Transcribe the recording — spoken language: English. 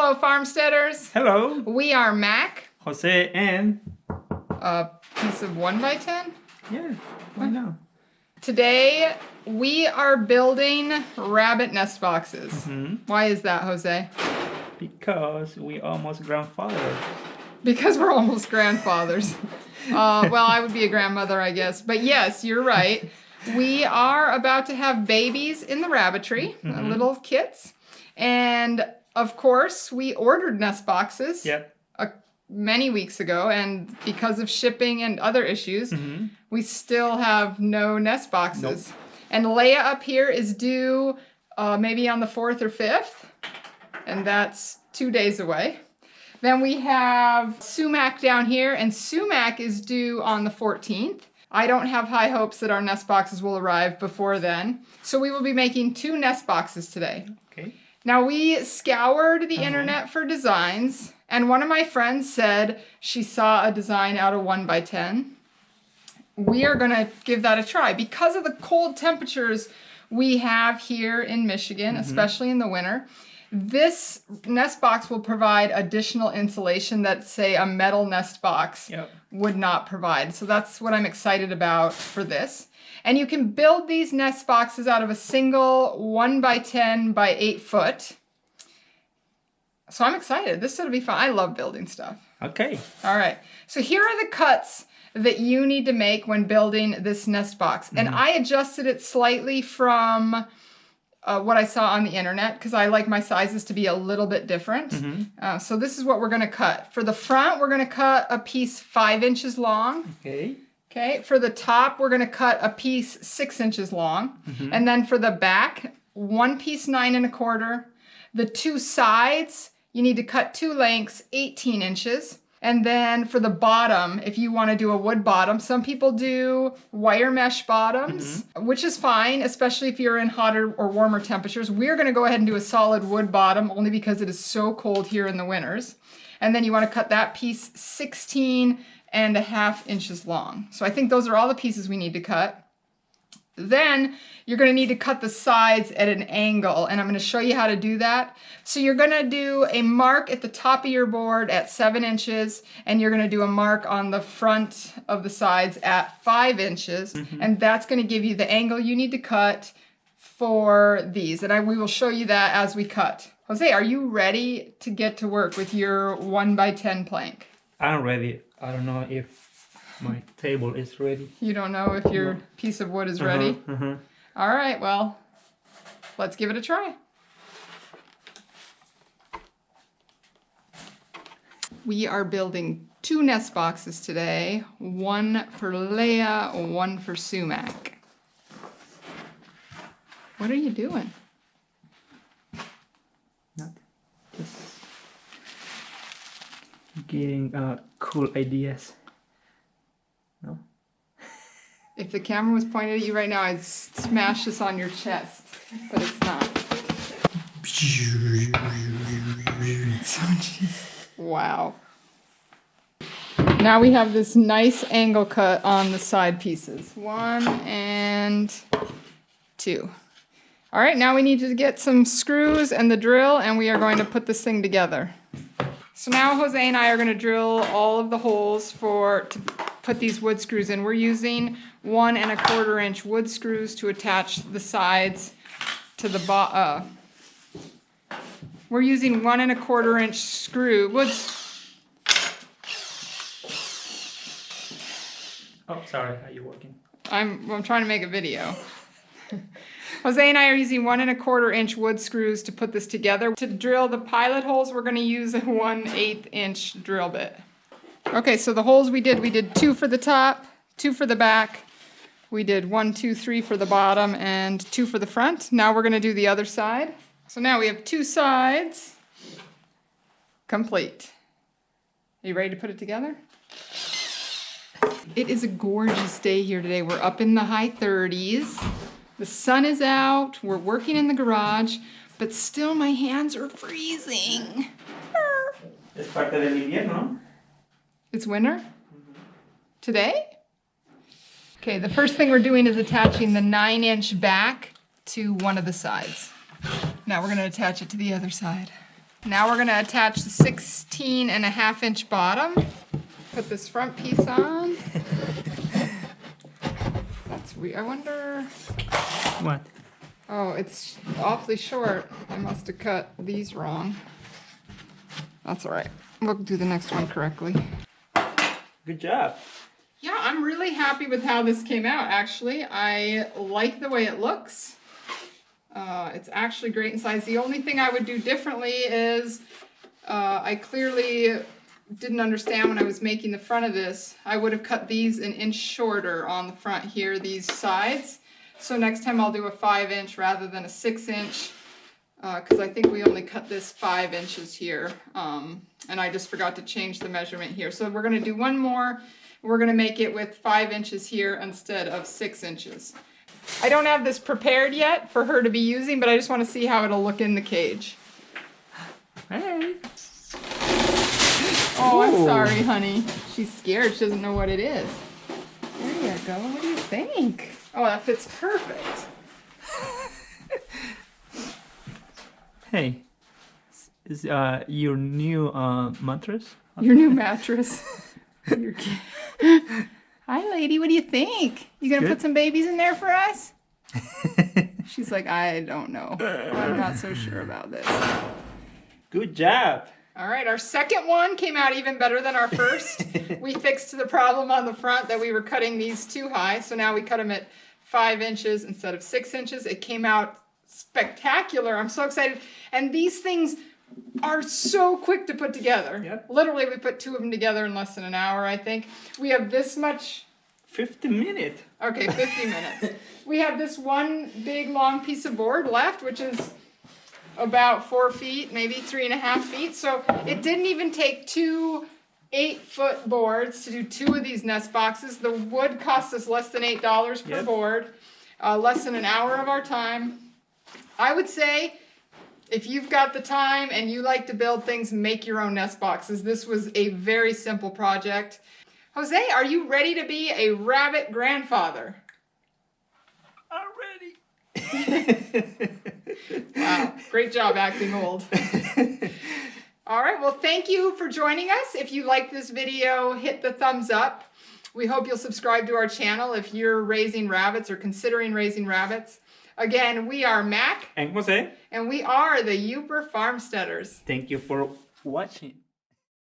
Hello, Farmsteaders. Hello. We are Mac. Jose and... A piece of 1x10? Yeah, why not? Today, we are building rabbit nest boxes. Why is that, Jose? Because we almost grandfathers. Because we're almost grandfathers. Well, I would be a grandmother, I guess. But yes, you're right. We are about to have babies in the Rabbitry, little kits. And of course, we ordered nest boxes many weeks ago. And because of shipping and other issues, we still have no nest boxes. Nope. And Leia up here is due maybe on the 4th or 5th. And that's 2 days away. Then we have Sumac down here, and Sumac is due on the 14th. I don't have high hopes that our nest boxes will arrive before then. So we will be making 2 nest boxes today. Okay. Now we scoured the internet for designs, and one of my friends said she saw a design out of 1x10. We are gonna give that a try. Because of the cold temperatures we have here in Michigan, especially in the winter, this nest box will provide additional insulation that, say, a metal nest box would not provide. So that's what I'm excited about for this. And you can build these nest boxes out of a single 1x10 by 8 foot. So I'm excited. This is gonna be fun. I love building stuff. Okay. All right. So here are the cuts that you need to make when building this nest box. And I adjusted it slightly from what I saw on the internet, because I like my sizes to be a little bit different. So this is what we're gonna cut. For the front, we're gonna cut a piece 5 inches long. Okay. Okay, for the top, we're gonna cut a piece 6 inches long. And then for the back, 1 piece 9 1/4. The 2 sides, you need to cut 2 lengths, 18 inches. And then for the bottom, if you want to do a wood bottom, some people do wire mesh bottoms, which is fine, especially if you're in hotter or warmer temperatures. We're going to go ahead and do a solid wood bottom only because it is so cold here in the winters. And then you want to cut that piece 16.5 inches long. So I think those are all the pieces we need to cut. Then you're going to need to cut the sides at an angle, and I'm going to show you how to do that. So you're going to do a mark at the top of your board at 7 inches, and you're going to do a mark on the front of the sides at 5 inches, and that's going to give you the angle you need to cut for these. And we will show you that as we cut. Jose, are you ready to get to work with your 1x10 plank? I'm ready. I don't know if my table is ready. You don't know if your piece of wood is ready? All right, well, let's give it a try. We are building 2 nest boxes today, one for Leia, one for Sumac. What are you doing? Nothing. Just getting cool ideas. No? If the camera was pointed at you right now, I'd smash this on your chest, but it's not. Wow. Now we have this nice angle cut on the side pieces. 1 and 2. All right, now we need to get some screws and the drill, and we are going to put this thing together. So now Jose and I are going to drill all of the holes to put these wood screws in. We're using 1 1/4 inch wood screws to attach the sides to the bottom. We're using 1 1/4 inch screw. Oh, sorry. Are you working? I'm trying to make a video. Jose and I are using 1 1/4 inch wood screws to put this together. To drill the pilot holes, we're going to use a 1/8 inch drill bit. Okay, so the holes we did 2 for the top, 2 for the back. We did 1, 2, 3 for the bottom, and 2 for the front. Now we're going to do the other side. So now we have 2 sides complete. Are you ready to put it together? It is a gorgeous day here today. We're up in the high 30s. The sun is out. We're working in the garage, but still my hands are freezing. Es parte del invierno. It's winter? Today? Okay, the first thing we're doing is attaching the 9-inch back to one of the sides. Now we're going to attach it to the other side. Now we're gonna attach the 16.5-inch bottom. Put this front piece on. That's weird. I wonder. What? Oh, it's awfully short. I must have cut these wrong. That's all right. We'll do the next one correctly. Good job. Yeah, I'm really happy with how this came out, actually. I like the way it looks. It's actually great in size. The only thing I would do differently is I clearly didn't understand when I was making the front of this. I would have cut these an inch shorter on the front here, these sides. So next time I'll do a 5-inch rather than a 6-inch, because I think we only cut this 5 inches here. And I just forgot to change the measurement here. So we're gonna do one more. We're gonna make it with 5 inches here instead of 6 inches. I don't have this prepared yet for her to be using, but I just want to see how it'll look in the cage. Hey. Oh, I'm Ooh. sorry, honey. She's scared. She doesn't know what it is. There you go. What do you think? Oh, that fits perfect. Hey, is your new mattress? Your new mattress. Your Hi, lady. What do you think? You gonna put some babies in there for us? She's like, I don't know. I'm not so sure about this. Good job. All right, our second one came out even better than our first. We fixed the problem on the front that we were cutting these too high, so now we cut them at 5 inches instead of 6 inches. It came out spectacular. I'm so excited. And these things are so quick to put together. Yep. Literally, we put 2 of them together in less than an hour, I think. We have this much. 50 minutes. Okay, 50 minutes. We have this one big long piece of board left, which is about 4 feet, maybe 3.5 feet. So it didn't even take 2 8-foot boards to do 2 of these nest boxes. The wood cost us less than $8 per board, less than an hour of our time. I would say, if you've got the time and you like to build things, make your own nest boxes. This was a very simple project. Jose, are you ready to be a rabbit grandfather? I'm ready. Wow, great job acting old. All right, well, thank you for joining us. If you like this video, hit the thumbs up. We hope you'll subscribe to our channel if you're raising rabbits or considering raising rabbits. Again, we are Mac. And Jose. And we are the Yooper Farmsteaders. Thank you for watching.